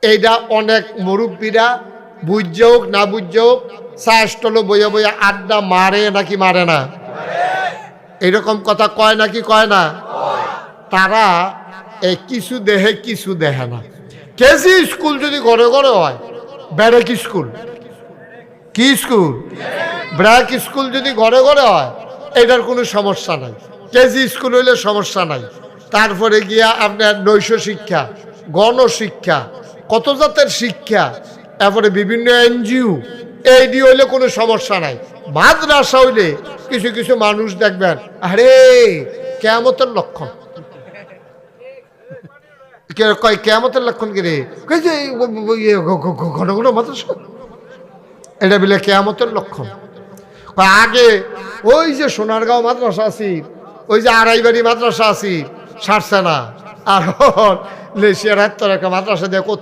এইটা অনেক মুরব্বীরা বুঝছে হোক না বুঝছে হোক চাষটলো বইয়া বইয়া আড্ডা মারে নাকি মারে না, এইরকম কথা কয় নাকি কয় না। তারা এই কিছু দেহে কিছু দেহে না। কেজি স্কুল যদি ঘরে ঘরে হয়, ব্যারেক স্কুল, কি স্কুল, ব্র্যাক স্কুল যদি ঘরে ঘরে হয়, এটার কোনো সমস্যা নাই। কেজি স্কুল হইলে সমস্যা নাই। তারপরে গিয়া আপনার নৈশ শিক্ষা, গণশিক্ষা, কত জাতের শিক্ষা, তারপরে বিভিন্ন এনজিও, এই দিয়ে হইলে কোনো সমস্যা নাই। মাদ্রাসা হইলে কিছু কিছু মানুষ দেখবেন, আরে কিয়ামতের লক্ষণ, কয় কিয়ামতের লক্ষণ কি রে, ঘন ঘন মাদ্রাসা, এটা বলে কিয়ামতের লক্ষণ। আগে ওই যে সোনারগাঁও মাদ্রাসা আছি, ওই যে আড়াইবাড়ি মাদ্রাসা আছি, সারছে না। আর লেশিয়ার হাত একটা মাদ্রাসা দিয়ে করতে